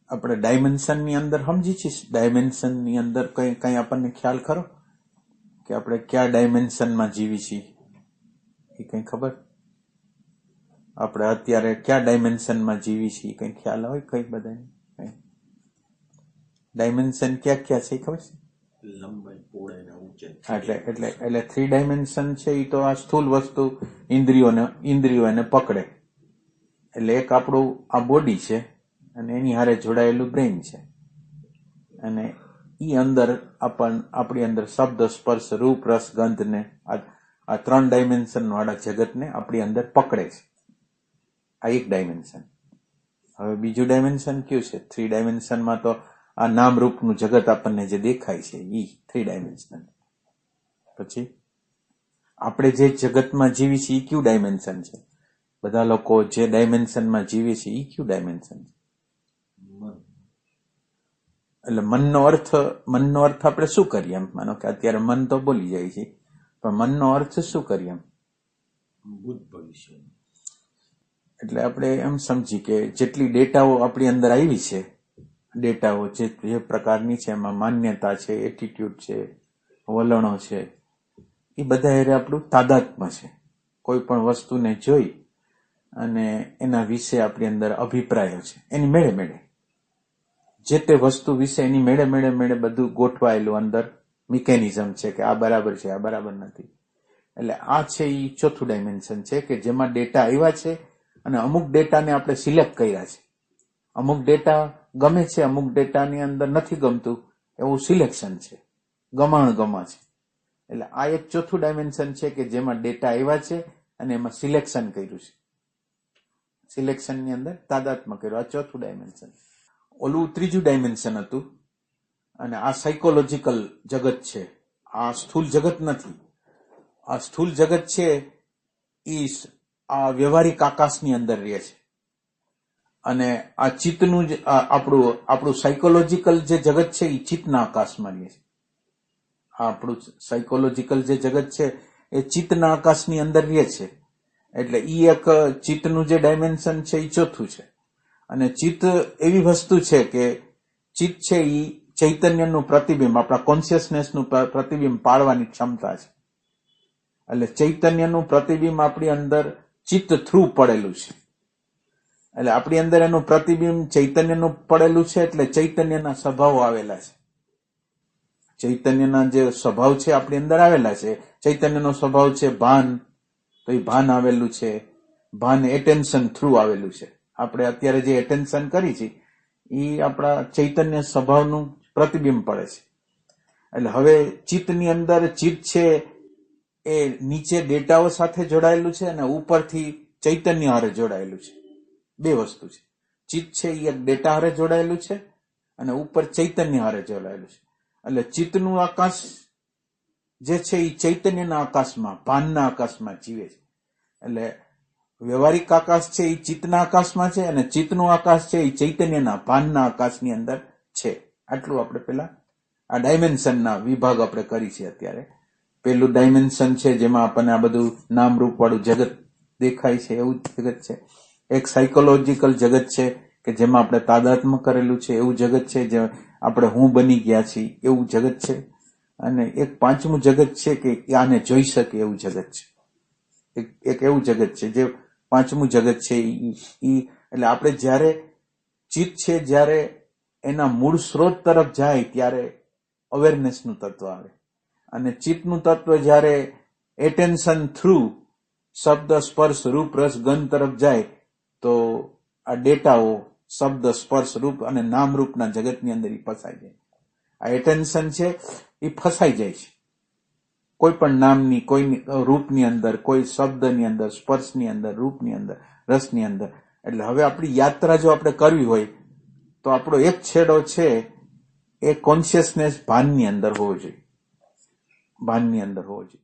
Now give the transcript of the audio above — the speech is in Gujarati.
આપણે ડાયમેન્શનની અંદર સમજી છીએ, ડાયમેન્શનની અંદર કઈ આપણને ખ્યાલ ખરો કે આપણે કયા ડાયમેન્શનમાં જીવી છીએ? એ કઈ ખબર? આપણે અત્યારે કયા ડાયમેન્શનમાં જીવી છીએ કઈ ખ્યાલ હોય કઈ બધાને? ડાયમેન્શન ક્યાં ક્યાં છે ખબર છે? લંબાઈ, પહોળાઈ ને ઊંચાઈ. એટલે 3 ડાયમેન્શન છે એ તો આ સ્થૂલ વસ્તુ ઇન્દ્રિયો એને પકડે. એટલે એક આપણું આ બોડી છે અને એની હારે જોડાયેલું બ્રેઇન છે, અને ઈ અંદર આપણી અંદર શબ્દ, સ્પર્શ, રૂપ, રસ, ગંધ ને આ 3 ડાયમેન્શન વાળા જગતને આપણી અંદર પકડે છે. આ એક ડાયમેન્શન. હવે બીજું ડાયમેન્શન કયું છે? 3 ડાયમેન્શનમાં તો આ નામ રૂપનું જગત આપણને જે દેખાય છે ઈ 3 ડાયમેન્શન. પછી આપણે જે જગતમાં જીવી છીએ ઈ કયું ડાયમેન્શન છે? બધા લોકો જે ડાયમેન્શનમાં જીવે છે ઈ કયું ડાયમેન્શન છે? એટલે મનનો અર્થ આપણે શું કરીએ? એમ માનો કે અત્યારે મન તો બોલી જાય છે, પણ મનનો અર્થ શું કરીએ? એમ ભૂત ભવિષ્ય. એટલે આપણે એમ સમજી કે જેટલી ડેટાઓ આપણી અંદર આવી છે, ડેટાઓ જે પ્રકારની છે, એમાં માન્યતા છે, એટીટ્યુડ છે, વલણો છે, એ બધા એરે આપણું તાદાત્મ્ય છે. કોઈ પણ વસ્તુને જોઈ અને એના વિશે આપણી અંદર અભિપ્રાયો છે, એની મેળે જે તે વસ્તુ વિશે એની મેળે બધું ગોઠવાયેલું અંદર મિકેનિઝમ છે કે આ બરાબર છે, આ બરાબર નથી. એટલે આ છે એ 4થું ડાયમેન્શન છે કે જેમાં ડેટા આવ્યા છે અને અમુક ડેટાને આપણે સિલેક્ટ કર્યા છે. અમુક ડેટા ગમે છે, અમુક ડેટાની અંદર નથી ગમતું, એવું સિલેક્શન છે, ગમા છે. એટલે આ એક 4થું ડાયમેન્શન છે કે જેમાં ડેટા આવ્યા છે અને એમાં સિલેક્શન કર્યું છે. સિલેક્શનની અંદર તાદાત્મ્ય કર્યું. આ 4થું ડાયમેન્શન. ઓલું 3જું ડાયમેન્શન હતું, અને આ સાયકોલોજીકલ જગત છે. આ સ્થૂલ જગત નથી. આ સ્થૂલ જગત છે એ આ વ્યવહારિક આકાશની અંદર રહે છે, અને આ ચિત્તનું જ આપણું સાયકોલોજીકલ જે જગત છે એ ચિત્તના આકાશમાં રહે છે. આપણું સાયકોલોજીકલ જે જગત છે એ ચિત્તના આકાશની અંદર રહે છે. એટલે ઈ એક ચિત્તનું જે ડાયમેન્શન છે એ 4થું છે. અને ચિત્ત એવી વસ્તુ છે કે ચિત્ત છે એ ચૈતન્યનું પ્રતિબિંબ, આપણા કોન્શિયસનેસનું પ્રતિબિંબ પાડવાની ક્ષમતા છે. એટલે ચૈતન્યનું પ્રતિબિંબ આપણી અંદર ચિત્ત થ્રુ પડેલું છે. એટલે આપણી અંદર એનું પ્રતિબિંબ ચૈતન્યનું પડેલું છે. એટલે ચૈતન્યના સ્વભાવો આવેલા છે. ચૈતન્યના જે સ્વભાવ છે આપણી અંદર આવેલા છે. ચૈતન્યનો સ્વભાવ છે ભાન, તો એ ભાન આવેલું છે. ભાન એટેન્શન થ્રુ આવેલું છે. આપણે અત્યારે જે એટેન્શન કરી છે એ આપણા ચૈતન્ય સ્વભાવનું પ્રતિબિંબ પડે છે. એટલે હવે ચિત્તની અંદર ચિત્ત છે એ નીચે ડેટાઓ સાથે જોડાયેલું છે અને ઉપરથી ચૈતન્ય હારે જોડાયેલું છે. 2 વસ્તુ છે. ચિત્ત છે એ એક ડેટા હારે જોડાયેલું છે અને ઉપર ચૈતન્ય હારે જોડાયેલું છે. એટલે ચિત્તનું આકાશ જે છે એ ચૈતન્યના આકાશમાં, ભાનના આકાશમાં જીવે છે. એટલે વ્યવહારિક આકાશ છે એ ચિત્તના આકાશમાં છે અને ચિત્તનું આકાશ છે એ ચૈતન્યના ભાનના આકાશની અંદર છે. આટલું આપણે પેલા આ ડાયમેન્શનના વિભાગ આપણે કરી છે અત્યારે. પેલું ડાયમેન્શન છે જેમાં આપણને આ બધું નામ રૂપ વાળું જગત દેખાય છે, એવું જગત છે. એક સાયકોલોજીકલ જગત છે કે જેમાં આપણે તાદાત્મ્ય કરેલું છે, એવું જગત છે. જે આપણે હું બની ગયા છીએ એવું જગત છે. અને એક 5મું જગત છે કે આને જોઈ શકે એવું જગત છે. એક એવું જગત છે જે 5મું જગત છે. એટલે આપણે જ્યારે ચિત્ત છે જ્યારે એના મૂળ સ્ત્રોત તરફ જાય ત્યારે અવેરનેસનું તત્વ આવે, અને ચિત્તનું તત્વ જ્યારે એટેન્શન થ્રુ શબ્દ, સ્પર્શ, રૂપ, રસ, ગંધ તરફ જાય તો આ ડેટાઓ શબ્દ, સ્પર્શ, રૂપ અને નામ રૂપના જગતની અંદર ફસાઈ જાય. આ એટેન્શન છે એ ફસાઈ જાય છે કોઈ પણ નામની, કોઈ રૂપની અંદર, કોઈ શબ્દની અંદર, સ્પર્શની અંદર, રૂપની અંદર, રસની અંદર. એટલે હવે આપણી યાત્રા જો આપણે કરવી હોય તો આપણો એક છેડો છે એ કોન્શિયસનેસ ભાનની અંદર હોવો જોઈએ. ભાનની અંદર હોવો જોઈએ.